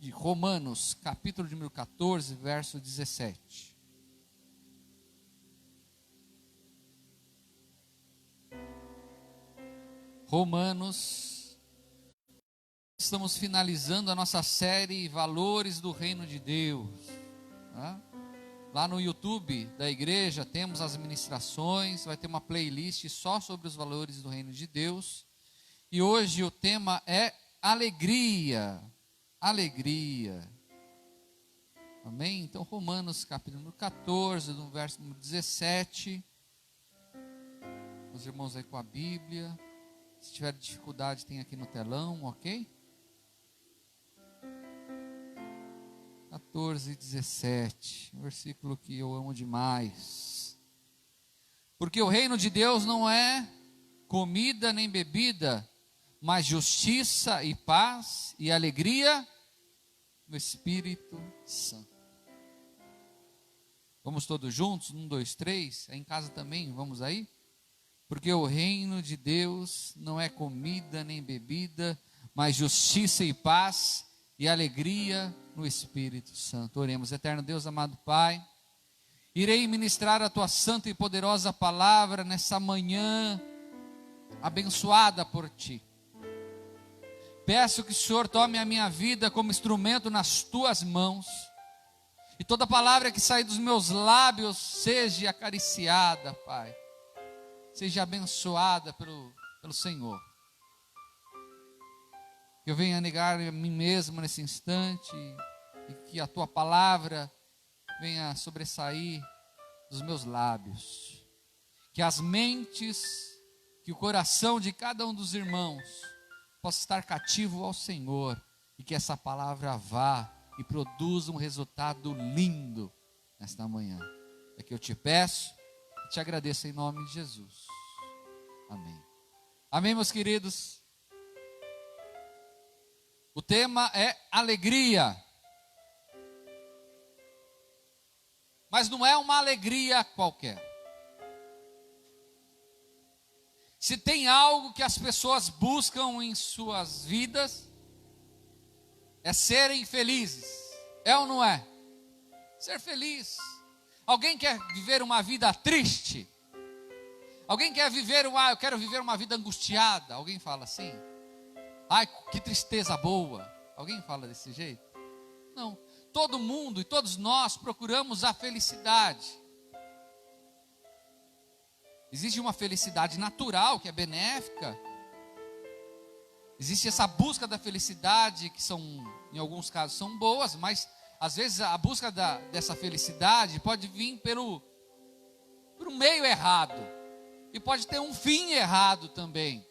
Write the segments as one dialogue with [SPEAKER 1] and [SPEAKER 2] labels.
[SPEAKER 1] de Romanos, capítulo número 14, verso 17. Romanos, estamos finalizando a nossa série Valores do Reino de Deus. Tá? Lá no YouTube da igreja temos as ministrações, vai ter uma playlist só sobre os valores do Reino de Deus. E hoje o tema é alegria. Alegria. Amém? Então, Romanos, capítulo 14, no verso número 17. Os irmãos aí com a Bíblia. Se tiver dificuldade, tem aqui no telão, ok? 14, 17. Um versículo que eu amo demais. Porque o reino de Deus não é comida nem bebida, mas justiça e paz e alegria no Espírito Santo. Vamos todos juntos? 1, 2, 3. É em casa também, vamos aí? Porque o reino de Deus não é comida nem bebida, mas justiça e paz e alegria no Espírito Santo. Oremos. Eterno Deus, amado Pai, irei ministrar a Tua santa e poderosa palavra nessa manhã abençoada por Ti. Peço que o Senhor tome a minha vida como instrumento nas Tuas mãos, e toda palavra que sair dos meus lábios seja acariciada, Pai, seja abençoada pelo Senhor. Que eu venha negar a mim mesmo nesse instante, e que a Tua palavra venha sobressair dos meus lábios. Que as mentes, que o coração de cada um dos irmãos possa estar cativo ao Senhor, e que essa palavra vá e produza um resultado lindo nesta manhã. É que eu te peço e te agradeço em nome de Jesus. Amém. Amém, meus queridos. O tema é alegria. Mas não é uma alegria qualquer. Se tem algo que as pessoas buscam em suas vidas, é serem felizes. É ou não é? Ser feliz. Alguém quer viver uma vida triste? Alguém quer viver eu quero viver uma vida angustiada? Alguém fala assim? Ai, que tristeza boa. Alguém fala desse jeito? Não. Todo mundo e todos nós procuramos a felicidade. Existe uma felicidade natural que é benéfica. Existe essa busca da felicidade que em alguns casos são boas, mas às vezes a busca dessa felicidade pode vir por um meio errado. E pode ter um fim errado também.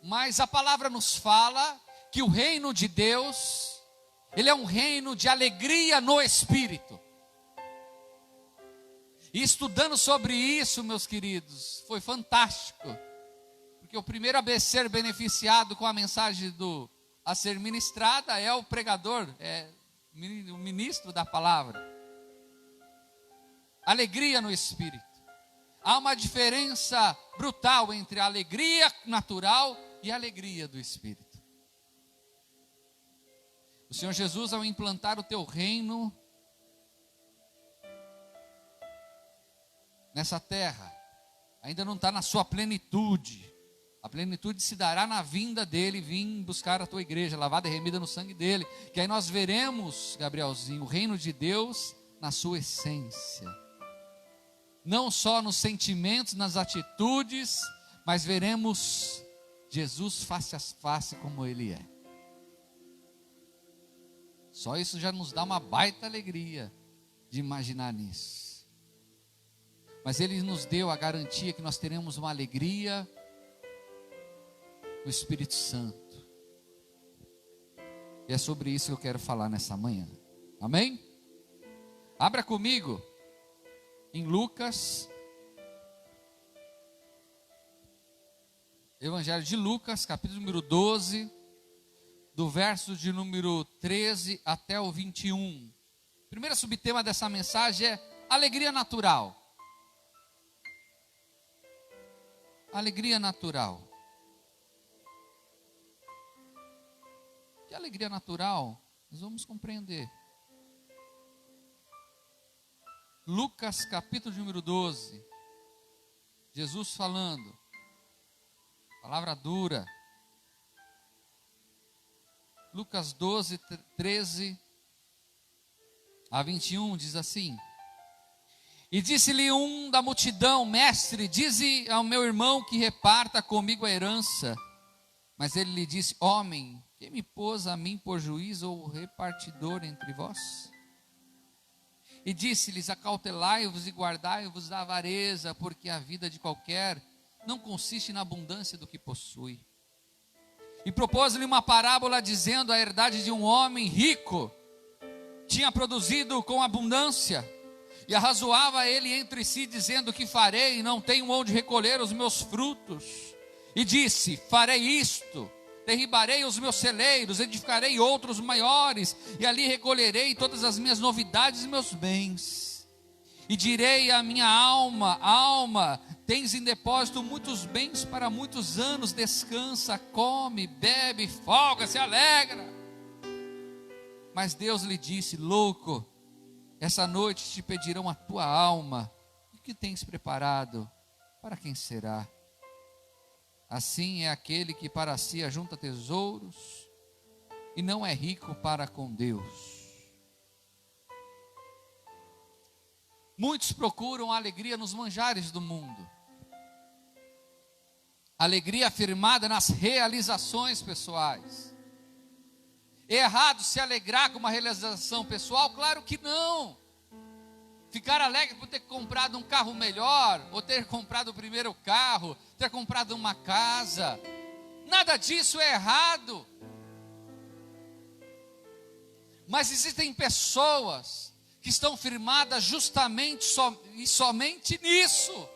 [SPEAKER 1] Mas a palavra nos fala que o reino de Deus, ele é um reino de alegria no Espírito. E estudando sobre isso, meus queridos, foi fantástico. Porque o primeiro a ser beneficiado com a mensagem a ser ministrada é o pregador, é o ministro da palavra. Alegria no Espírito. Há uma diferença brutal entre a alegria natural e a alegria do Espírito. O Senhor Jesus, ao implantar o teu reino nessa terra, ainda não está na sua plenitude. A plenitude se dará na vinda dele, vir buscar a tua igreja, lavada e remida no sangue dele. Que aí nós veremos, Gabrielzinho, o reino de Deus na sua essência. Não só nos sentimentos, nas atitudes, mas veremos Jesus face a face como Ele é. Só isso já nos dá uma baita alegria de imaginar nisso. Mas Ele nos deu a garantia que nós teremos uma alegria no Espírito Santo. E é sobre isso que eu quero falar nessa manhã. Amém? Abra comigo em Lucas, Evangelho de Lucas, capítulo número 12, do verso de número 13 até o 21. O primeiro subtema dessa mensagem é alegria natural. Alegria natural. Que alegria natural? Nós vamos compreender. Lucas capítulo número 12. Jesus falando. Palavra dura. Lucas 12, 13 a 21 diz assim: E disse-lhe um da multidão: Mestre, dize ao meu irmão que reparta comigo a herança. Mas ele lhe disse: Homem, quem me pôs a mim por juiz ou repartidor entre vós? E disse-lhes: Acautelai-vos e guardai-vos da avareza, porque a vida de qualquer não consiste na abundância do que possui. E propôs-lhe uma parábola, dizendo: A herdade de um homem rico tinha produzido com abundância, e arrazoava ele entre si, dizendo: Que farei? Não tenho onde recolher os meus frutos. E disse: Farei isto: derribarei os meus celeiros, edificarei outros maiores, e ali recolherei todas as minhas novidades e meus bens. E direi à minha alma: Alma, tens em depósito muitos bens para muitos anos, descansa, come, bebe, folga, se alegra. Mas Deus lhe disse: Louco, essa noite te pedirão a tua alma, e o que tens preparado? Para quem será? Assim é aquele que para si ajunta tesouros e não é rico para com Deus. Muitos procuram a alegria nos manjares do mundo. Alegria afirmada nas realizações pessoais. É errado se alegrar com uma realização pessoal? Claro que não. Ficar alegre por ter comprado um carro melhor, ou ter comprado o primeiro carro, ter comprado uma casa, nada disso é errado. Mas existem pessoas que estão firmadas justamente e somente nisso.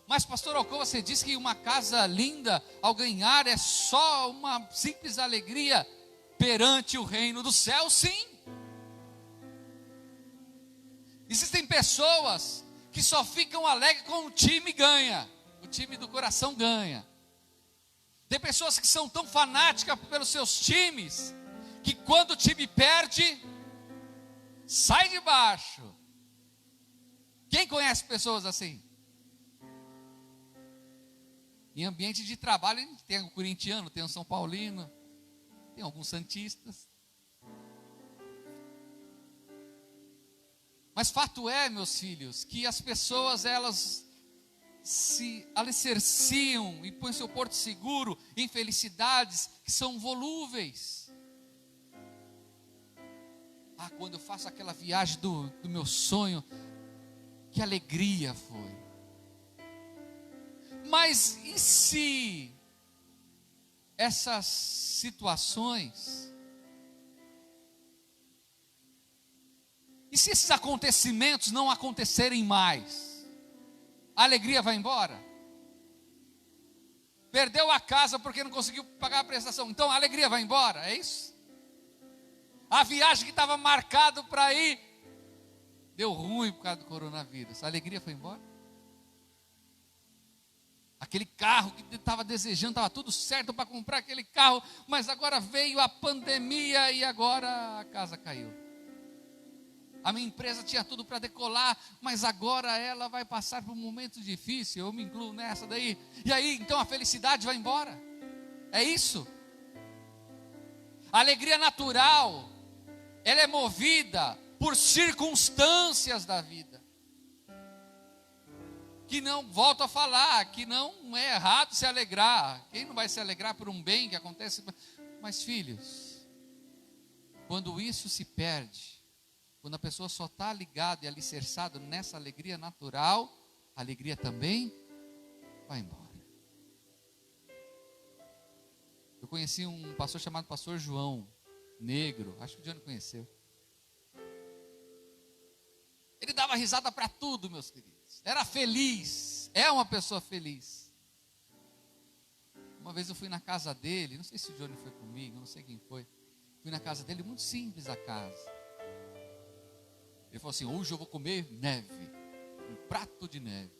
[SPEAKER 1] Mas pastor Alcô, você disse que uma casa linda ao ganhar é só uma simples alegria perante o reino do céu? Sim. Existem pessoas que só ficam alegres quando o time ganha, o time do coração ganha. Tem pessoas que são tão fanáticas pelos seus times, que quando o time perde, sai de baixo. Quem conhece pessoas assim? Em ambiente de trabalho, a gente tem um corintiano, tem um São Paulino, tem alguns santistas. Mas fato é, meus filhos, que as pessoas, elas se alicerciam e põem seu porto seguro em felicidades que são volúveis. Ah, quando eu faço aquela viagem do meu sonho, que alegria foi. Mas e se essas situações, e se esses acontecimentos não acontecerem mais, a alegria vai embora? Perdeu a casa porque não conseguiu pagar a prestação, então a alegria vai embora, é isso? A viagem que estava marcado para ir, deu ruim por causa do coronavírus, a alegria foi embora? Aquele carro que estava desejando, estava tudo certo para comprar aquele carro, mas agora veio a pandemia e agora a casa caiu. A minha empresa tinha tudo para decolar, mas agora ela vai passar por um momento difícil, eu me incluo nessa daí. E aí, então a felicidade vai embora? É isso? A alegria natural, ela é movida por circunstâncias da vida. Que não, volto a falar, que não é errado se alegrar. Quem não vai se alegrar por um bem que acontece? Mas filhos, quando isso se perde, quando a pessoa só está ligada e alicerçada nessa alegria natural, a alegria também vai embora. Eu conheci um pastor chamado pastor João, negro, acho que o Johnny conheceu. Ele dava risada para tudo, meus queridos. Era feliz, é uma pessoa feliz. Uma vez eu fui na casa dele, não sei se o Johnny foi comigo, não sei quem foi. Fui na casa dele, muito simples a casa. Ele falou assim: hoje eu vou comer neve, um prato de neve.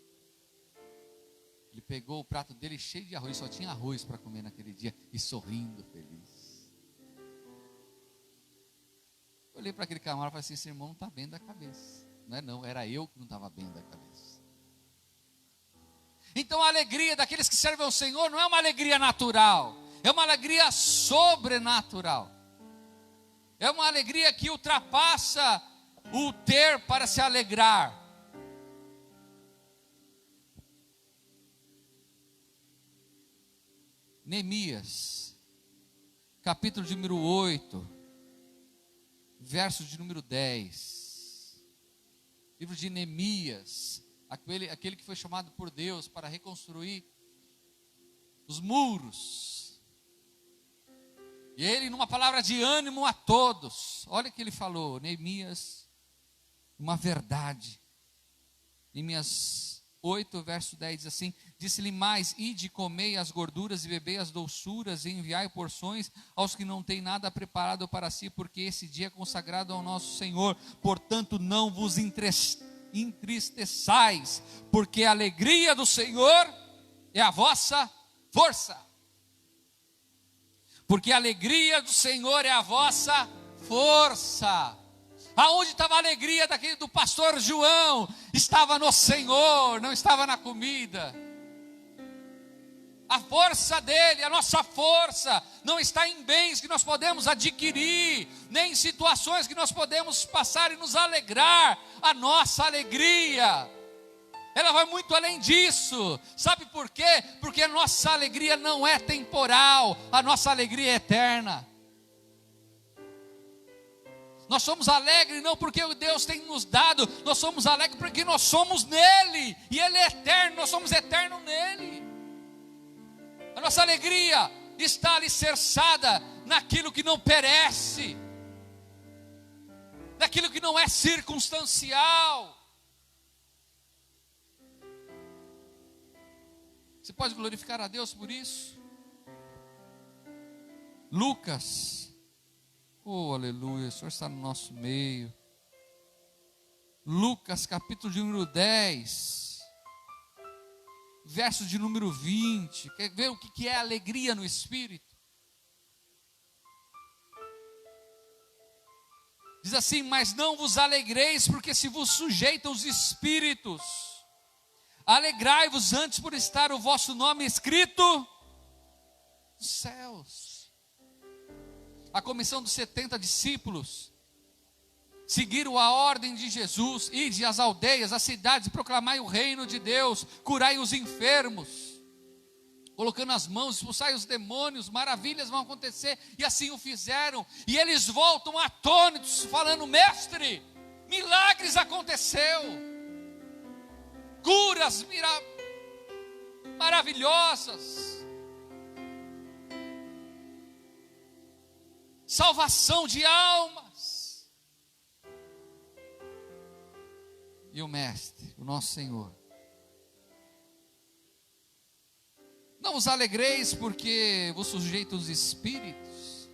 [SPEAKER 1] Ele pegou o prato dele cheio de arroz, só tinha arroz para comer naquele dia, e sorrindo, feliz. Olhei para aquele camarada e falei assim: esse irmão não está bem da cabeça. Não é não, era eu que não estava bem da cabeça. Então a alegria daqueles que servem ao Senhor não é uma alegria natural, é uma alegria sobrenatural. É uma alegria que ultrapassa o ter para se alegrar. Neemias, capítulo de número 8, verso de número 10. Livro de Neemias, aquele que foi chamado por Deus para reconstruir os muros. E ele, numa palavra de ânimo a todos, olha o que ele falou, Neemias, uma verdade. Neemias 8, verso 10 diz assim: disse-lhe mais: ide, comei as gorduras e bebei as doçuras, e enviai porções aos que não têm nada preparado para si, porque esse dia é consagrado ao nosso Senhor. Portanto, não vos entristeçais, porque a alegria do Senhor é a vossa força. Porque a alegria do Senhor é a vossa força. Aonde estava a alegria do pastor João? Estava no Senhor, não estava na comida. A força dele, a nossa força, não está em bens que nós podemos adquirir, nem em situações que nós podemos passar e nos alegrar. A nossa alegria, ela vai muito além disso. Sabe por quê? Porque a nossa alegria não é temporal, a nossa alegria é eterna. Nós somos alegres não porque o Deus tem nos dado, nós somos alegres porque nós somos nele, e ele é eterno, nós somos eternos nele. A nossa alegria está alicerçada naquilo que não perece, naquilo que não é circunstancial. Você pode glorificar a Deus por isso? Lucas, oh aleluia, o Senhor está no nosso meio. Lucas capítulo de número 10, verso de número 20. Quer ver o que é alegria no Espírito? Diz assim: mas não vos alegreis, porque se vos sujeitam os espíritos. Alegrai-vos antes por estar o vosso nome escrito nos céus. A comissão dos 70 discípulos seguiram a ordem de Jesus: ide às aldeias, às cidades, proclamai o reino de Deus, curai os enfermos, colocando as mãos, expulsai os demônios, maravilhas vão acontecer. E assim o fizeram, e eles voltam atônitos, falando: mestre, milagres aconteceu, curas maravilhosas, salvação de almas. E o Mestre, o nosso Senhor: não vos alegreis porque vos sujeitam os espíritos,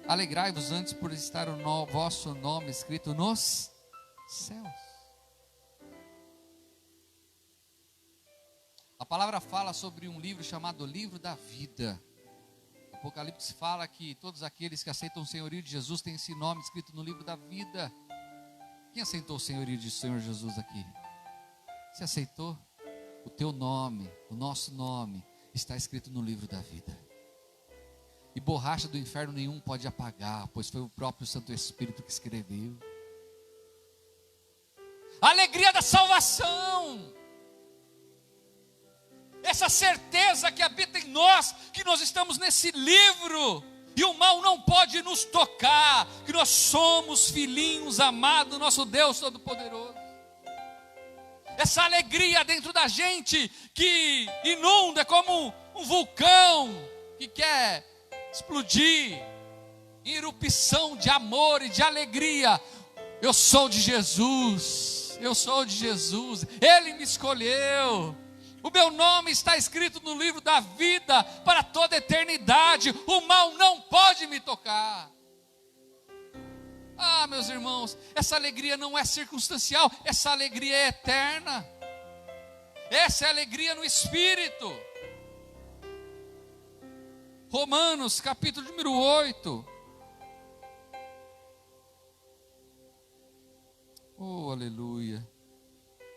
[SPEAKER 1] alegrai-vos antes por estar o vosso nome escrito nos céus. A palavra fala sobre um livro chamado Livro da Vida. Apocalipse fala que todos aqueles que aceitam o senhorio de Jesus têm esse nome escrito no livro da vida. Quem aceitou o senhorio de Senhor Jesus aqui? Você aceitou? O teu nome, o nosso nome, está escrito no livro da vida. E borracha do inferno nenhum pode apagar, pois foi o próprio Santo Espírito que escreveu. A alegria da salvação, essa certeza que habita em nós, que nós estamos nesse livro, e o mal não pode nos tocar, que nós somos filhinhos amados do nosso Deus Todo-Poderoso. Essa alegria dentro da gente, que inunda como um vulcão, que quer explodir, em erupção de amor e de alegria. Eu sou de Jesus, eu sou de Jesus, Ele me escolheu. O meu nome está escrito no livro da vida para toda a eternidade. O mal não pode me tocar. Ah, meus irmãos, essa alegria não é circunstancial, essa alegria é eterna. Essa é a alegria no Espírito. Romanos, capítulo número 8. Oh, aleluia.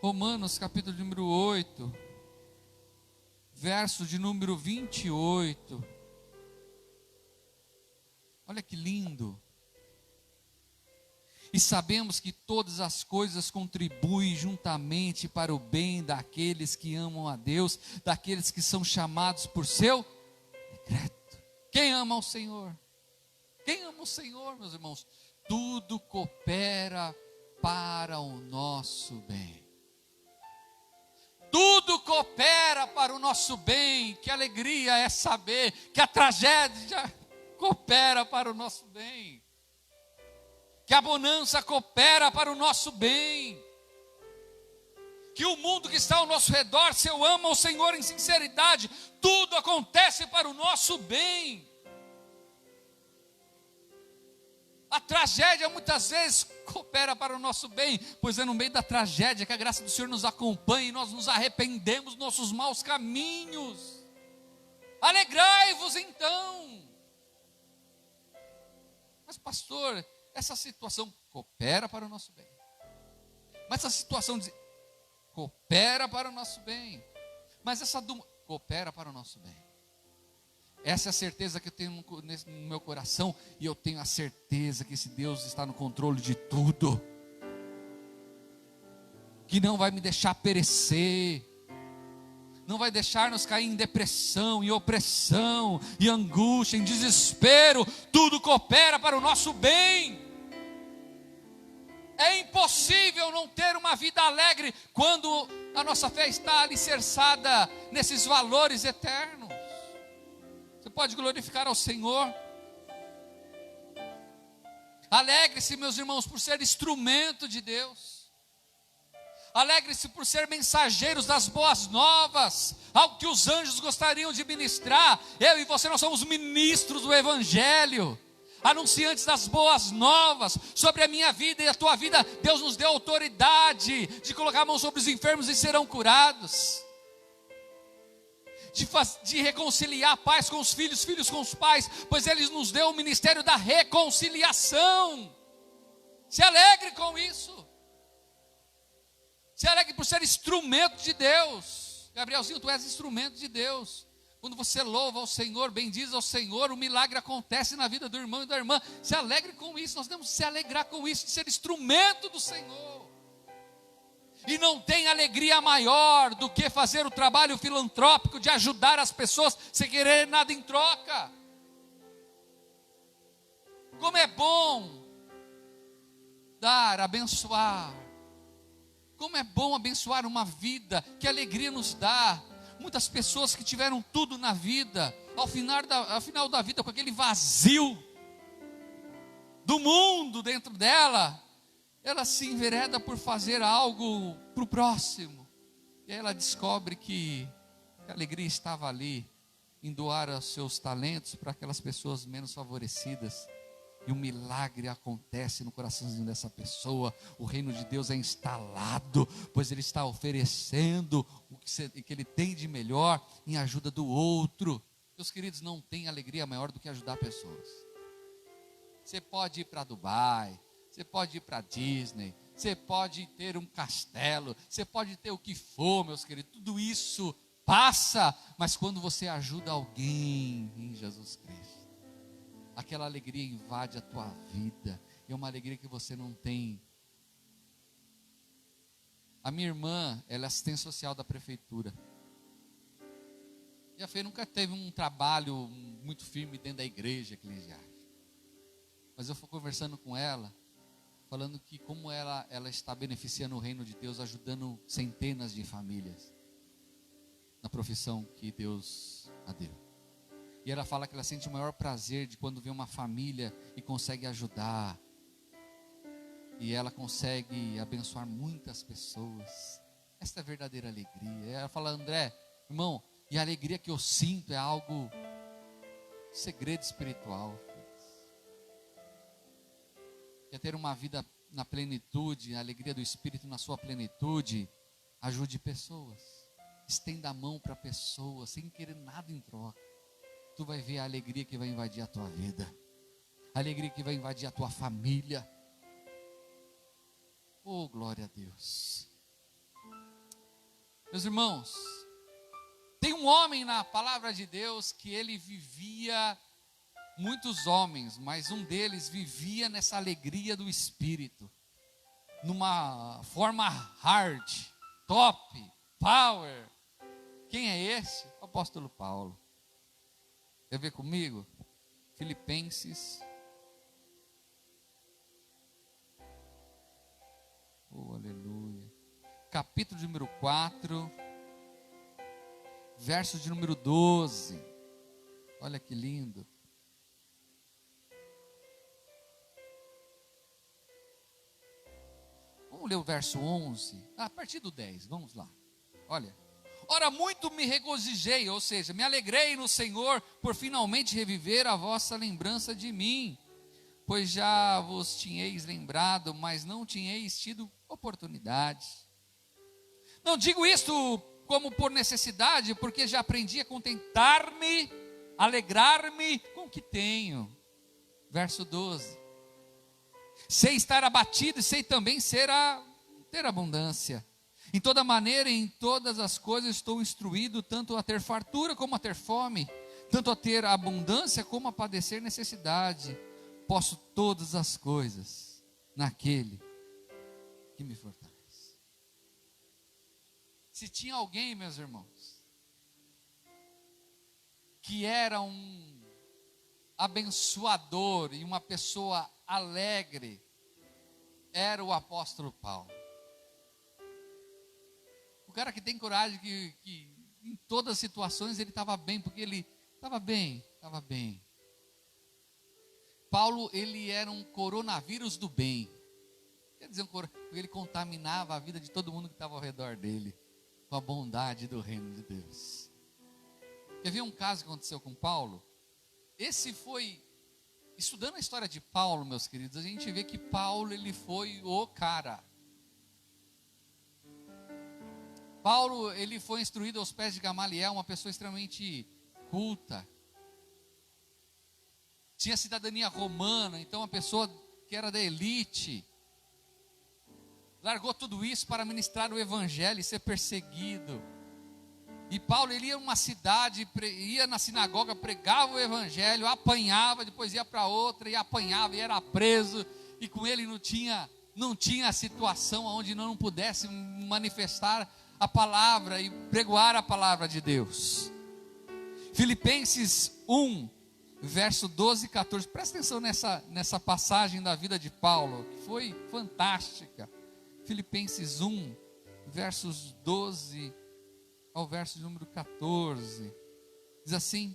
[SPEAKER 1] Romanos capítulo número 8, verso de número 28. Olha que lindo. E sabemos que todas as coisas contribuem juntamente para o bem daqueles que amam a Deus, daqueles que são chamados por seu decreto. Quem ama o Senhor? Quem ama o Senhor, meus irmãos? Tudo coopera para o nosso bem. Tudo coopera para o nosso bem. Que alegria é saber que a tragédia coopera para o nosso bem. Que a bonança coopera para o nosso bem. Que o mundo que está ao nosso redor, se eu amo o Senhor em sinceridade, tudo acontece para o nosso bem. A tragédia muitas vezes coopera para o nosso bem, pois é no meio da tragédia que a graça do Senhor nos acompanha e nós nos arrependemos dos nossos maus caminhos. Alegrai-vos então. Mas pastor, essa situação coopera para o nosso bem. Mas essa situação coopera para o nosso bem. Mas essa coopera para o nosso bem. Essa é a certeza que eu tenho no meu coração. E eu tenho a certeza que esse Deus está no controle de tudo. Que não vai me deixar perecer. Não vai deixar-nos cair em depressão, em opressão, em angústia, em desespero. Tudo coopera para o nosso bem. É impossível não ter uma vida alegre quando a nossa fé está alicerçada nesses valores eternos. Você pode glorificar ao Senhor. Alegre-se, meus irmãos, por ser instrumento de Deus. Alegre-se por ser mensageiros das boas novas, algo que os anjos gostariam de ministrar. Eu e você, nós somos ministros do Evangelho, anunciantes das boas novas sobre a minha vida e a tua vida. Deus nos deu autoridade de colocar a mão sobre os enfermos e serão curados, de reconciliar pais com os filhos, filhos com os pais, pois Ele nos deu o ministério da reconciliação. Se alegre com isso. Se alegre por ser instrumento de Deus. Gabrielzinho, tu és instrumento de Deus. Quando você louva ao Senhor, bendiz ao Senhor, o milagre acontece na vida do irmão e da irmã. Se alegre com isso, nós temos que se alegrar com isso, de ser instrumento do Senhor. E não tem alegria maior do que fazer o trabalho filantrópico de ajudar as pessoas sem querer nada em troca. Como é bom dar, abençoar. Como é bom abençoar uma vida, que alegria nos dá. Muitas pessoas que tiveram tudo na vida, ao final da vida, com aquele vazio do mundo dentro dela, ela se envereda por fazer algo para o próximo. E aí ela descobre que a alegria estava ali, em doar os seus talentos para aquelas pessoas menos favorecidas. E um milagre acontece no coraçãozinho dessa pessoa. O reino de Deus é instalado, pois Ele está oferecendo o que Ele tem de melhor em ajuda do outro. Meus queridos, não tem alegria maior do que ajudar pessoas. Você pode ir para Dubai, você pode ir para Disney, você pode ter um castelo, você pode ter o que for, meus queridos. Tudo isso passa, mas quando você ajuda alguém em Jesus Cristo, aquela alegria invade a tua vida. É uma alegria que você não tem. A minha irmã, ela é assistente social da prefeitura. E a Fê nunca teve um trabalho muito firme dentro da igreja eclesiástica. Mas eu fui conversando com ela, falando que como ela está beneficiando o reino de Deus, ajudando centenas de famílias na profissão que Deus a deu. E ela fala que ela sente o maior prazer de quando vê uma família e consegue ajudar. E ela consegue abençoar muitas pessoas. Esta é a verdadeira alegria. E ela fala: André, irmão, e a alegria que eu sinto é algo, segredo espiritual. Quer ter uma vida na plenitude, a alegria do Espírito na sua plenitude? Ajude pessoas. Estenda a mão para pessoas, sem querer nada em troca. Tu vai ver a alegria que vai invadir a tua vida, a alegria que vai invadir a tua família. Oh, glória a Deus. Meus irmãos, tem um homem na palavra de Deus que ele vivia, muitos homens, mas um deles vivia nessa alegria do Espírito, numa forma hard, top, power. Quem é esse? O apóstolo Paulo. Quer ver comigo? Filipenses. Oh, aleluia. Capítulo de número 4, verso de número 12. Olha que lindo. Vamos ler o verso 11, a partir do 10, vamos lá. Olha. Ora, muito me regozijei, ou seja, me alegrei no Senhor por finalmente reviver a vossa lembrança de mim, pois já vos tinhais lembrado, mas não tinhais tido oportunidade. Não digo isto como por necessidade, porque já aprendi a contentar-me, alegrar-me com o que tenho. Verso 12. Sei estar abatido e sei também ter abundância. Em toda maneira, em todas as coisas estou instruído, tanto a ter fartura como a ter fome, tanto a ter abundância como a padecer necessidade. Posso todas as coisas naquele que me fortalece. Se tinha alguém, meus irmãos, que era um abençoador e uma pessoa alegre, era o apóstolo Paulo. O cara que tem coragem, que em todas as situações ele estava bem, porque ele estava bem. Paulo, ele era um coronavírus do bem. Quer dizer, porque ele contaminava a vida de todo mundo que estava ao redor dele, com a bondade do reino de Deus. Quer ver um caso que aconteceu com Paulo? Esse foi, estudando a história de Paulo, meus queridos, a gente vê que Paulo, ele foi o cara. Paulo, ele foi instruído aos pés de Gamaliel, uma pessoa extremamente culta. Tinha cidadania romana, então uma pessoa que era da elite. Largou tudo isso para ministrar o evangelho e ser perseguido. E Paulo, ele ia a uma cidade, ia na sinagoga, pregava o evangelho, apanhava, depois ia para outra e apanhava e era preso. E com ele não tinha situação onde não pudesse manifestar a palavra e pregoar a palavra de Deus. Filipenses 1, verso 12 e 14. Presta atenção nessa passagem da vida de Paulo, que foi fantástica. Filipenses 1, versos 12 ao verso número 14. Diz assim: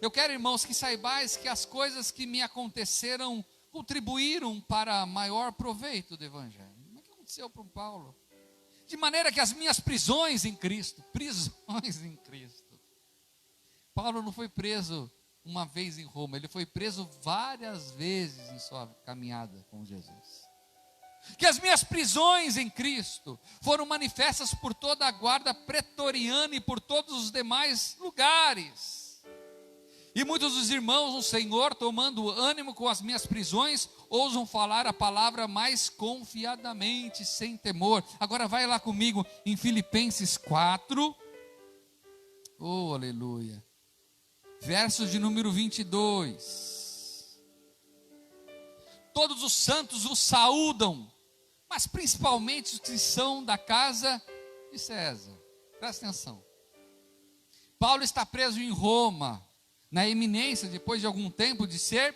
[SPEAKER 1] eu quero, irmãos, que saibais que as coisas que me aconteceram contribuíram para maior proveito do evangelho. Como é que aconteceu para o Paulo? De maneira que as minhas prisões em Cristo. Paulo não foi preso uma vez em Roma, ele foi preso várias vezes em sua caminhada com Jesus. Que as minhas prisões em Cristo foram manifestas por toda a guarda pretoriana e por todos os demais lugares. E muitos dos irmãos no Senhor, tomando ânimo com as minhas prisões, ousam falar a palavra mais confiadamente, sem temor. Agora vai lá comigo em Filipenses 4. Oh, aleluia. Versos de número 22. Todos os santos os saúdam, mas principalmente os que são da casa de César. Presta atenção. Paulo está preso em Roma, na iminência, depois de algum tempo, de ser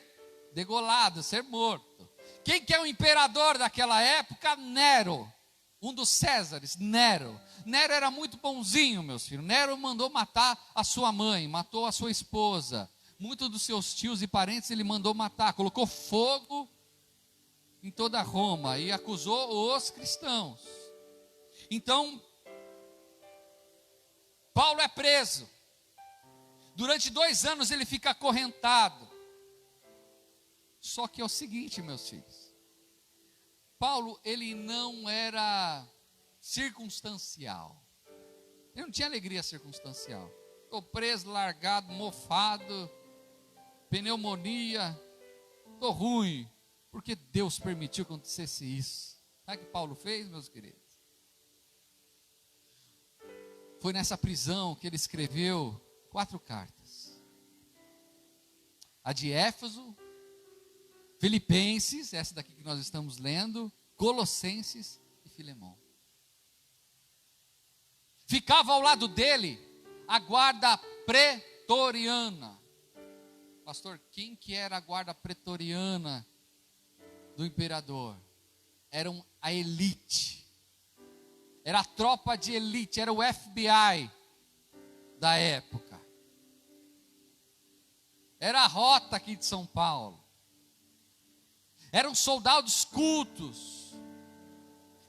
[SPEAKER 1] degolado, ser morto. Quem que é o imperador daquela época? Nero, um dos Césares, Nero. Nero era muito bonzinho, meus filhos. Nero mandou matar a sua mãe, matou a sua esposa. Muitos dos seus tios e parentes ele mandou matar, colocou fogo em toda Roma e acusou os cristãos. Então, Paulo é preso. Durante 2 anos ele fica acorrentado. Só que é o seguinte, meus filhos. Paulo, ele não era circunstancial. Ele não tinha alegria circunstancial. Estou preso, largado, mofado, pneumonia, estou ruim. Porque Deus permitiu que acontecesse isso. Sabe o que Paulo fez, meus queridos? Foi nessa prisão que ele escreveu 4 cartas. A de Éfeso, Filipenses, essa daqui que nós estamos lendo, Colossenses e Filemão. Ficava ao lado dele a guarda pretoriana. Pastor, quem que era a guarda pretoriana do imperador? Eram a elite. Era a tropa de elite, era o FBI da época. Era a rota aqui de São Paulo. Eram soldados cultos,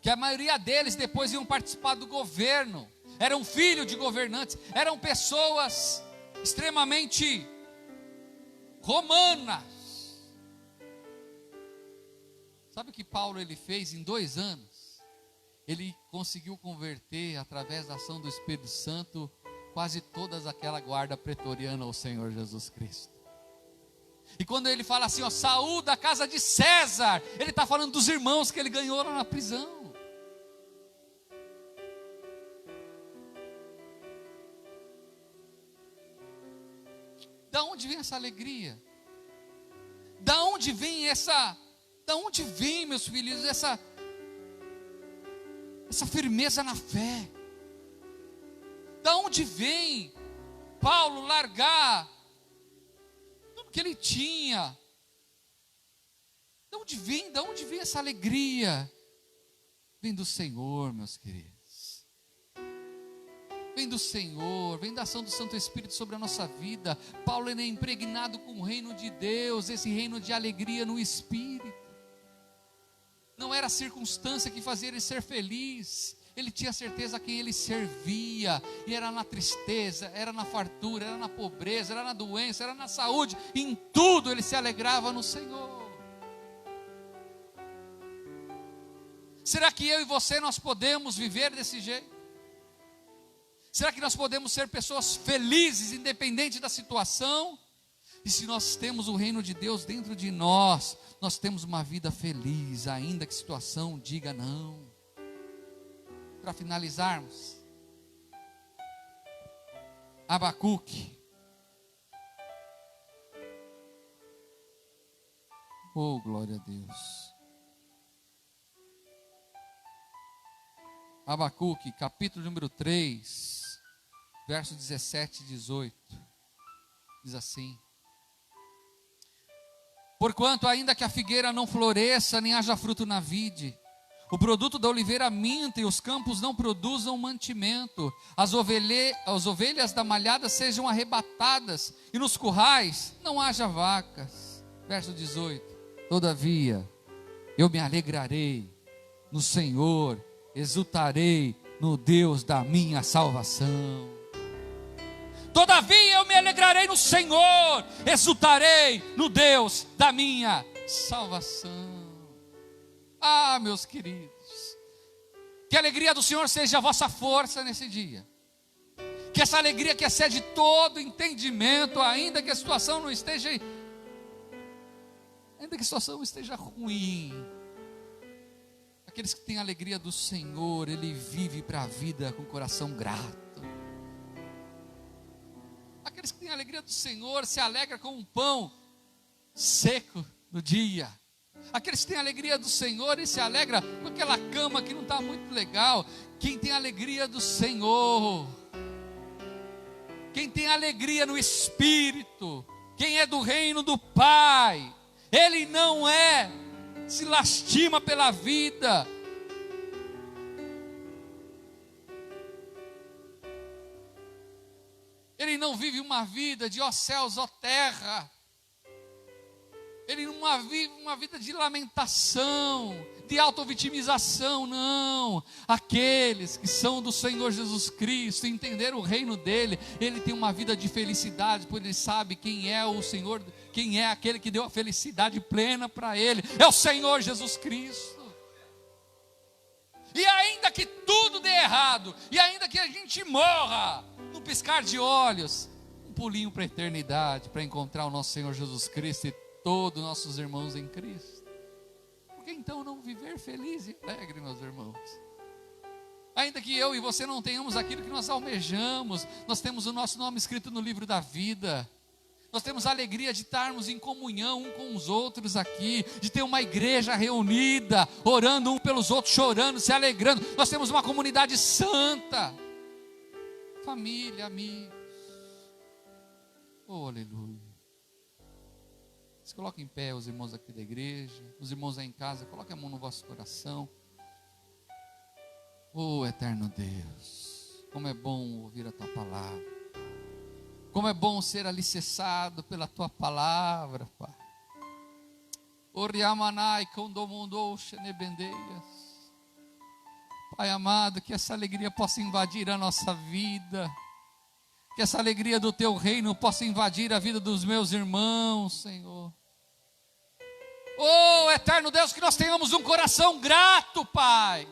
[SPEAKER 1] que a maioria deles depois iam participar do governo. Eram filhos de governantes, eram pessoas extremamente romanas. Sabe o que Paulo ele fez em 2 anos? Ele conseguiu converter, através da ação do Espírito Santo, quase todas aquela guarda pretoriana ao Senhor Jesus Cristo. E quando ele fala assim, ó, Saul da casa de César, ele está falando dos irmãos que ele ganhou lá na prisão. Da onde vem essa alegria? Da onde vem meus filhos, essa firmeza na fé? Da onde vem Paulo largar tudo que ele tinha? Da onde vem essa alegria? Vem do Senhor, meus queridos. Vem do Senhor, vem da ação do Santo Espírito sobre a nossa vida. Paulo é impregnado com o reino de Deus, esse reino de alegria no Espírito. Não era a circunstância que fazia ele ser feliz. Ele tinha certeza a quem ele servia. E era na tristeza, era na fartura, era na pobreza, era na doença, era na saúde. Em tudo ele se alegrava no Senhor. Será que eu e você nós podemos viver desse jeito? Será que nós podemos ser pessoas felizes, independente da situação? E se nós temos o reino de Deus dentro de nós, nós temos uma vida feliz, ainda que a situação diga não. Para finalizarmos, Abacuque. Oh, glória a Deus. Abacuque, capítulo número 3, verso 17 e 18. Diz assim: Porquanto ainda que a figueira não floresça, nem haja fruto na vide, o produto da oliveira minta e os campos não produzam mantimento, as ovelhas da malhada sejam arrebatadas, e nos currais não haja vacas. Verso 18: Todavia eu me alegrarei no Senhor, exultarei no Deus da minha salvação. Todavia eu me alegrarei no Senhor, exultarei no Deus da minha salvação. Ah, meus queridos, que a alegria do Senhor seja a vossa força nesse dia. Que essa alegria que excede todo entendimento, ainda que a situação não esteja, ruim. Aqueles que têm a alegria do Senhor, ele vive para a vida com o coração grato. Aqueles que têm a alegria do Senhor se alegram com um pão seco no dia. Aqueles que têm a alegria do Senhor e se alegram com aquela cama que não está muito legal. Quem tem a alegria do Senhor, quem tem alegria no Espírito, quem é do reino do Pai, ele não se lastima pela vida. Ele não vive uma vida de ó céus, ó terra. Ele não vive uma vida de lamentação, de auto-vitimização, não. Aqueles que são do Senhor Jesus Cristo, entenderam o reino dele, ele tem uma vida de felicidade, porque ele sabe quem é o Senhor, quem é aquele que deu a felicidade plena para ele, é o Senhor Jesus Cristo. E ainda que tudo dê errado, e ainda que a gente morra, no piscar de olhos, um pulinho para a eternidade, para encontrar o nosso Senhor Jesus Cristo e todos nossos irmãos em Cristo. que então não viver feliz e alegre, meus irmãos? Ainda que eu e você não tenhamos aquilo que nós almejamos, nós temos o nosso nome escrito no livro da vida. Nós temos a alegria de estarmos em comunhão um com os outros aqui, de ter uma igreja reunida, orando um pelos outros, chorando, se alegrando. Nós temos uma comunidade santa, família, amigos. Oh, aleluia. Se coloque em pé os irmãos aqui da igreja, os irmãos aí em casa, coloque a mão no vosso coração. Oh, eterno Deus, como é bom ouvir a tua palavra, como é bom ser alicerçado pela tua palavra, Pai. Oriamanai condomondou xenebendeias. Pai amado, que essa alegria possa invadir a nossa vida, que essa alegria do teu reino possa invadir a vida dos meus irmãos, Senhor. Oh, eterno Deus, que nós tenhamos um coração grato, Pai.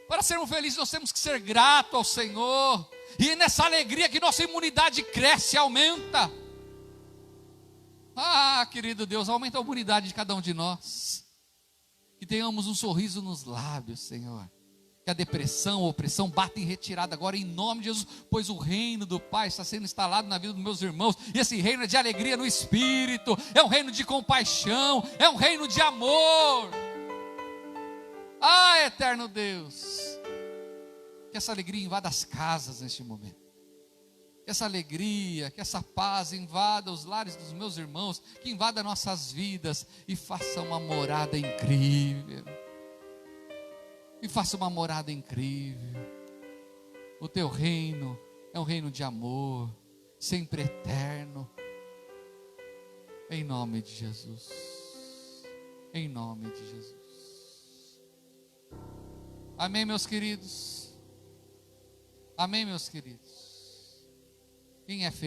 [SPEAKER 1] Para sermos felizes, nós temos que ser gratos ao Senhor. E nessa alegria que nossa imunidade cresce e aumenta. Ah, querido Deus, aumenta a imunidade de cada um de nós. Que tenhamos um sorriso nos lábios, Senhor. Que a depressão, a opressão bata em retirada agora em nome de Jesus. Pois o reino do Pai está sendo instalado na vida dos meus irmãos. E esse reino é de alegria no Espírito. É um reino de compaixão. É um reino de amor. Ah, eterno Deus, que essa alegria invada as casas neste momento, que essa alegria, que essa paz invada os lares dos meus irmãos, que invada nossas vidas e faça uma morada incrível, o teu reino é um reino de amor, sempre eterno, em nome de Jesus, em nome de Jesus. Amém, meus queridos? Amém, meus queridos? Quem é feliz?